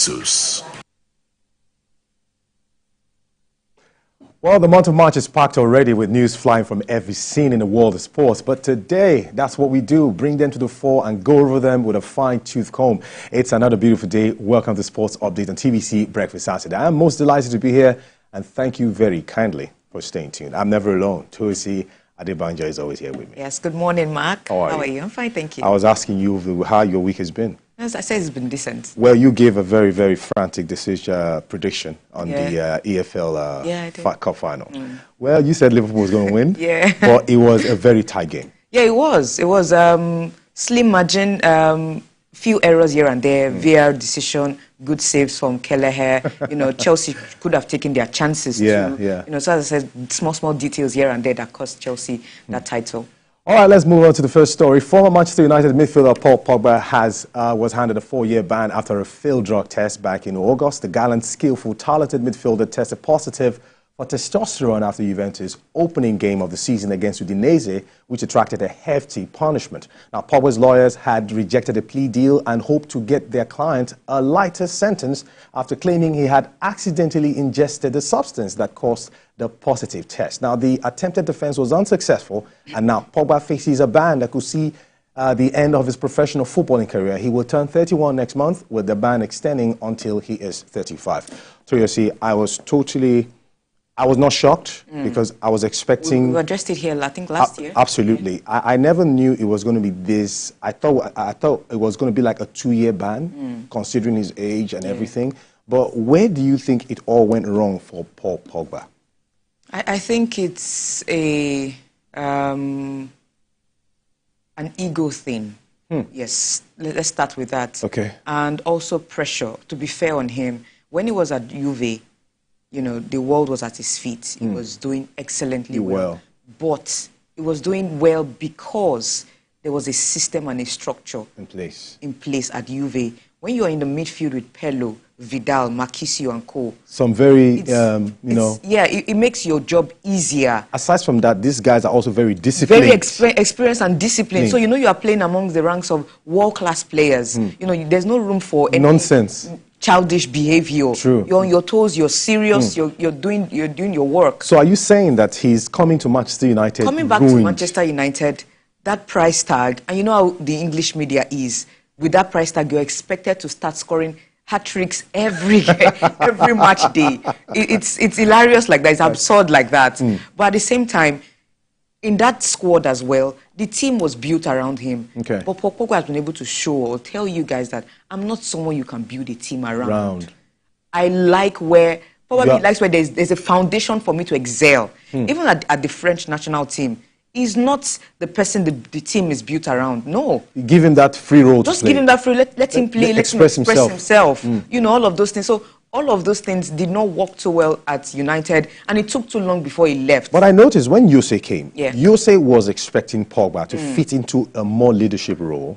Jesus. Well, the month of March is packed already with news flying from every scene in the world of sports. But today, that's what we do, bring them to the fore and go over them with a fine-tooth comb. It's another beautiful day. Welcome to Sports Update on TVC Breakfast Saturday. I'm most delighted to be here, and thank you very kindly for staying tuned. I'm never alone. TVC Adebanjo is always here with me. Yes, good morning, Mark. How are you? I'm fine, thank you. I was asking you how your week has been. As I said, it's been decent. Well, you gave a very, very frantic prediction on the EFL Cup final. Well, you said Liverpool was going to win, but it was a very tight game. Yeah, it was. It was slim margin, few errors here and there, VAR decision, good saves from Kelleher. You know, Chelsea could have taken their chances too. You know, so as I said, small details here and there that cost Chelsea that title. All right, let's move on to the first story. Former Manchester United midfielder Paul Pogba was handed a 4-year ban after a failed drug test back in August. The gallant, skillful, talented midfielder tested positive for testosterone after Juventus' opening game of the season against Udinese, which attracted a hefty punishment. Now, Pogba's lawyers had rejected a plea deal and hoped to get their client a lighter sentence after claiming he had accidentally ingested the substance that caused the positive test. Now, the attempted defense was unsuccessful, and now Pogba faces a ban that could see the end of his professional footballing career. He will turn 31 next month, with the ban extending until he is 35. So you see, I was not shocked because I was expecting... We addressed it here, I think, last year. Absolutely. I never knew it was going to be this. I thought it was going to be like a 2-year ban, considering his age and everything. But where do you think it all went wrong for Paul Pogba? I think it's an ego thing. Yes, let's start with that. Okay. And also pressure, to be fair on him. When he was at Juve, you know, the world was at his feet. He was doing excellently well. But he was doing well because there was a system and a structure in place at Juve. When you are in the midfield with Pello, Vidal, Marquisio and co. Some very, you know... Yeah, it makes your job easier. Aside from that, these guys are also very disciplined. Very experienced and disciplined. So, you know, you are playing among the ranks of world-class players. You know, there's no room for any... Nonsense. Childish behavior. True. You're on your toes, you're serious, you're doing your work. So are you saying that he's coming to Manchester United Coming back to Manchester United, that price tag, and you know how the English media is, with that price tag, you're expected to start scoring hat-tricks every match day. It's hilarious like that, it's absurd like that. But at the same time, in that squad as well, the team was built around him. Okay. But Pogba has been able to show or tell you guys that I'm not someone you can build a team around. I like where, probably likes where there's a foundation for me to excel. Even at the French national team, he's not the person the team is built around. No. Give him that free role Just give him that free, let him play, let him express himself. You know, all of those things. So all of those things did not work too well at United, and it took too long before he left. But I noticed when Jose came, Jose was expecting Pogba to fit into a more leadership role,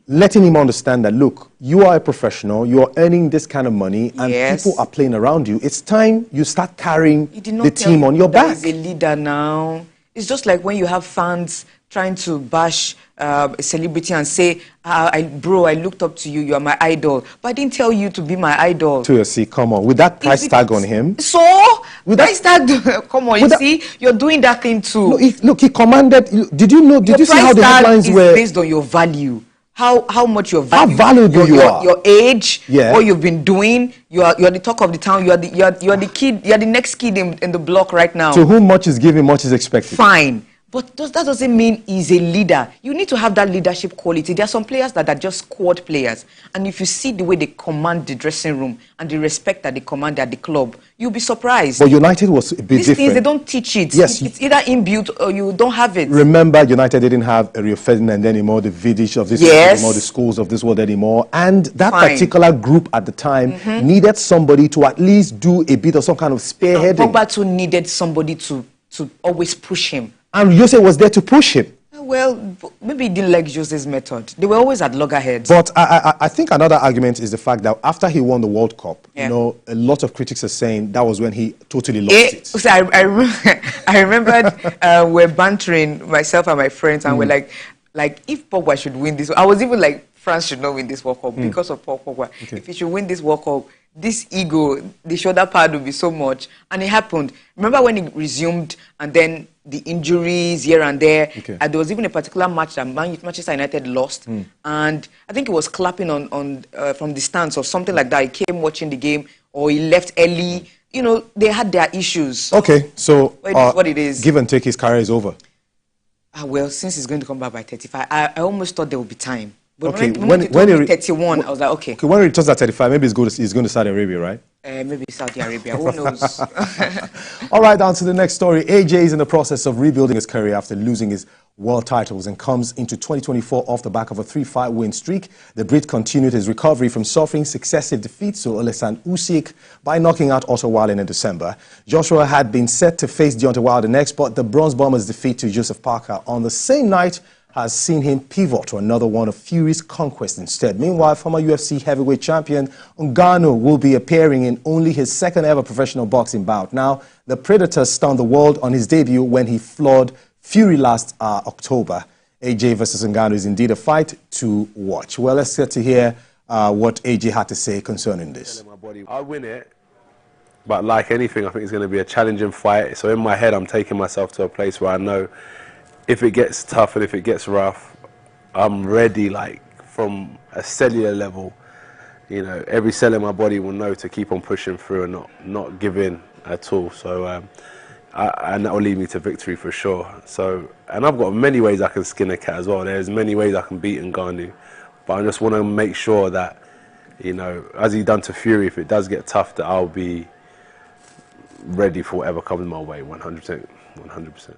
letting him understand that, look, you are a professional, you are earning this kind of money, and people are playing around you. It's time you start carrying the team on your back. He's a leader now. It's just like when you have fans trying to bash a celebrity and say, bro, I looked up to you, you are my idol. But I didn't tell you to be my idol. See, come on. With that price tag on him. So? With price tag, come on, you see, you're doing that thing too. Look, he commanded, did you see how the headlines were? Based on your value. How much your value. How valuable you are. Your age, what you've been doing, you're the talk of the town, you're the kid, you're the next kid in the block right now. To whom much is given, much is expected. Fine. But that doesn't mean he's a leader. You need to have that leadership quality. There are some players that are just squad players. And if you see the way they command the dressing room and the respect that they command at the club, you'll be surprised. But United was a bit different. These things, they don't teach it. Yes. It's either inbuilt or you don't have it. Remember, United didn't have a Rio Ferdinand anymore, the Vidic of this world anymore, the schools of this world anymore. And that particular group at the time needed somebody to at least do a bit of some kind of spearheading. Pogba too needed somebody to always push him. And Jose was there to push him. Well, maybe he didn't like Jose's method. They were always at loggerheads. But I think another argument is the fact that after he won the World Cup, you know, a lot of critics are saying that was when he totally lost it. So I remember we're bantering, myself and my friends, and we're like, if Pogba should win this, I was even like France should not win this World Cup because of Paul Pogba. Okay. If he should win this World Cup, this ego, the shoulder pad will be so much. And it happened. Remember when he resumed and then the injuries here and there? Okay. There was even a particular match that Manchester United lost. And I think he was clapping on from the stands or something like that. He came watching the game or he left early. You know, they had their issues. Okay, so what it is. Give and take, his career is over. Well, since he's going to come back by 35, I almost thought there would be time. But Okay, when he told me 31, I was like, okay. When he returns at 35, maybe he's going to Saudi Arabia, right? Maybe Saudi Arabia, who knows? All right, down to the next story. AJ is in the process of rebuilding his career after losing his world titles and comes into 2024 off the back of a 3-fight win streak. The Brit continued his recovery from suffering successive defeats to Alexander Usyk by knocking out Otto Wallin in December. Joshua had been set to face Deontay Wilder next, but the Bronze Bomber's defeat to Joseph Parker on the same night has seen him pivot to another one of Fury's conquests instead. Meanwhile, former UFC heavyweight champion Ngannou will be appearing in only his second ever professional boxing bout. Now, the Predator stunned the world on his debut when he floored Fury last October. AJ versus Ngannou is indeed a fight to watch. Well, let's get to hear what AJ had to say concerning this. I'll win it, but like anything, I think it's going to be a challenging fight. So in my head, I'm taking myself to a place where I know if it gets tough and if it gets rough, I'm ready, like, from a cellular level. You know, every cell in my body will know to keep on pushing through and not give in at all. So, and that will lead me to victory for sure. So, and I've got many ways I can skin a cat as well. There's many ways I can beat Ngannou, but I just want to make sure that, you know, as he done to Fury, if it does get tough, that I'll be ready for whatever comes my way, 100%, 100%.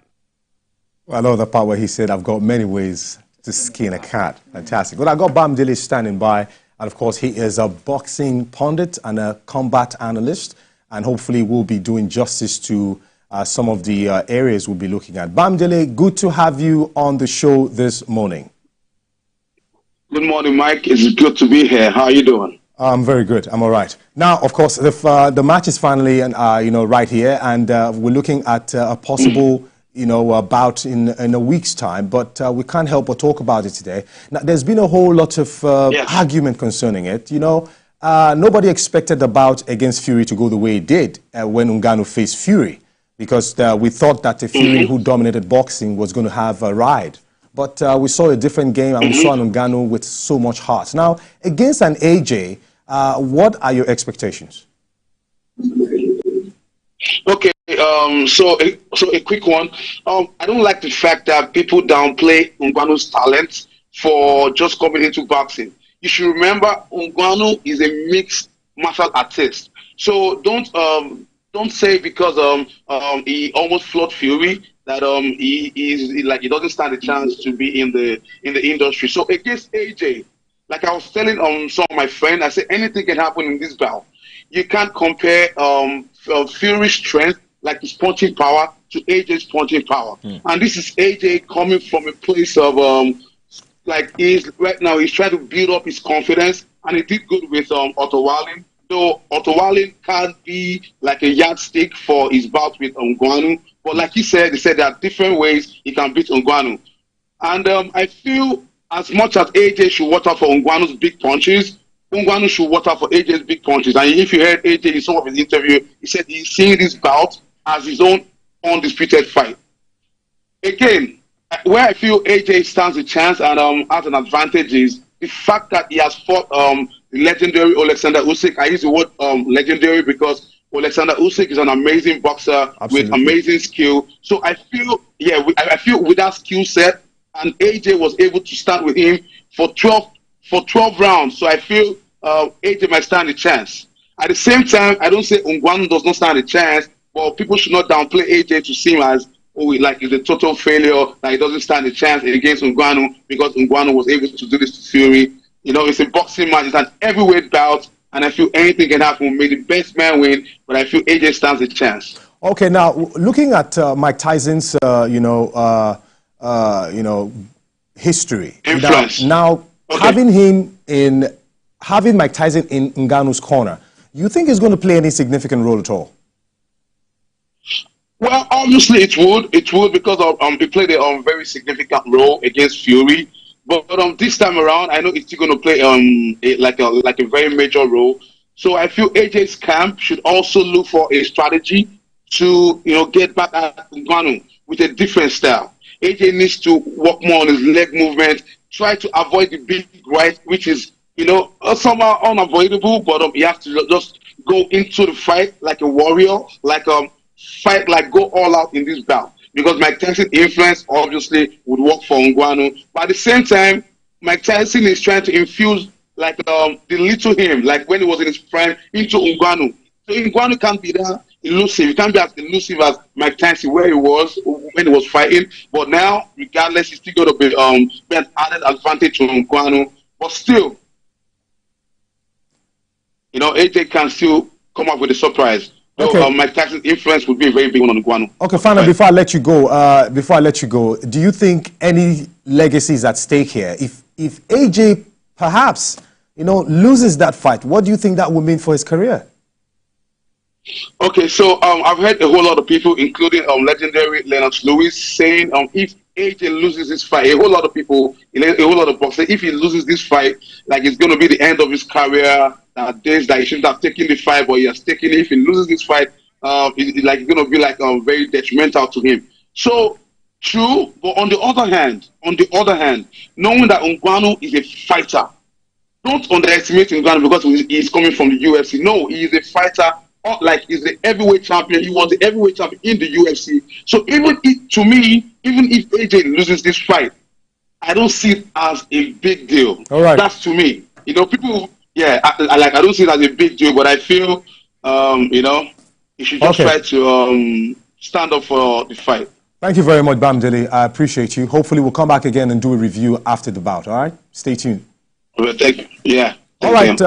I love the part where he said, I've got many ways to skin a cat. Fantastic. Well, I got Bamdele standing by, and of course, he is a boxing pundit and a combat analyst, and hopefully we'll be doing justice to some of the areas we'll be looking at. Bamdele, good to have you on the show this morning. Good morning, Mike. It's good to be here. How are you doing? I'm very good. I'm all right. Now, of course, the match is finally, right here, and we're looking at a possible bout in a week's time, but we can't help but talk about it today. Now, there's been a whole lot of argument concerning it. Nobody expected the bout against Fury to go the way it did when Ngannou faced Fury, because we thought that the Fury who dominated boxing was going to have a ride. But we saw a different game, and we saw an Ngannou with so much heart. Now, against an AJ, what are your expectations? Okay, so a quick one. I don't like the fact that people downplay Ngannou's talent for just coming into boxing. You should remember, Ngannou is a mixed martial artist. So don't say because he almost floored Fury that he doesn't stand a chance to be in the industry. So against AJ, like I was telling some of my friends, I said anything can happen in this bout. You can't compare Fury's strength, like his punching power, to AJ's punching power. And this is AJ coming from a place of right now he's trying to build up his confidence, and he did good with Otto Wallin. Though Otto Wallin can't be like a yardstick for his bout with Ngannou, but like he said there are different ways he can beat Ngannou. And I feel as much as AJ should watch out for Ngannou's big punches, Ngannou should watch out for AJ's big punches. And if you heard AJ in some of his interview, he said he's seeing this bout as his own undisputed fight. Again, where I feel AJ stands a chance and has an advantage is the fact that he has fought the legendary Alexander Usyk. I use the word legendary because Alexander Usyk is an amazing boxer with amazing skill. So I feel, I feel with that skill set, and AJ was able to stand with him for 12 rounds. So I feel AJ might stand a chance. At the same time, I don't say Ngannou does not stand a chance, but people should not downplay AJ to seem as he's a total failure, that he doesn't stand a chance against Ngannou because Ngannou was able to do this to Fury. It's a boxing match, it's an heavyweight bout, and I feel anything can happen. May the best man win, but I feel AJ stands a chance. Okay, now looking at Mike Tyson's, history, influence. Now having Mike Tyson in Ngannou's corner, you think it's going to play any significant role at all? Well, obviously it would because he played a very significant role against Fury. But this time around, I know it's still going to play like a very major role. So I feel AJ's camp should also look for a strategy to get back at Ngannou with a different style. AJ needs to work more on his leg movement, try to avoid the big right, which is somehow unavoidable. But he has to just go into the fight like a warrior, like fight like go all out in this bout. Because Mike Tyson influence obviously would work for Ngannou, but at the same time, Mike Tyson is trying to infuse like the little him, like when he was in his prime, into Ngannou. So Ngannou can't be that elusive. He can't be as elusive as Mike Tyson where he was when he was fighting. But now, regardless, he's still going to be an added advantage to Ngannou. But still, AJ can still come up with a surprise. Okay. Mike Tyson's influence would be a very big one on Ngannou. Okay, finally, before I let you go, do you think any legacy is at stake here? If AJ perhaps loses that fight, what do you think that would mean for his career? Okay, so I've heard a whole lot of people, including legendary Lennox Lewis, saying if AJ loses this fight, a whole lot of people, a whole lot of boxers, if he loses this fight, like it's going to be the end of his career. Days that he shouldn't have taken the fight, but he has taken it. If he loses this fight, it's going to be like very detrimental to him. So true, but on the other hand, knowing that Ngannou is a fighter, don't underestimate Ngannou because he's coming from the UFC. No, he is a fighter. Like he's the heavyweight champion. He was the heavyweight champion in the UFC. So even if AJ loses this fight, I don't see it as a big deal. All right. That's to me. People. Yeah, I don't see it as a big deal, but I feel, you should just try to stand up for the fight. Thank you very much, Bamidele. I appreciate you. Hopefully, we'll come back again and do a review after the bout, all right? Stay tuned. Well, thank you. Yeah. All right.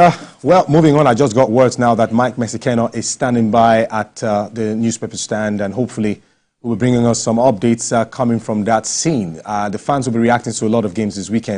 Well, moving on, I just got words now that Mike Mexicano is standing by at the newspaper stand, and hopefully will be bringing us some updates coming from that scene. The fans will be reacting to a lot of games this weekend.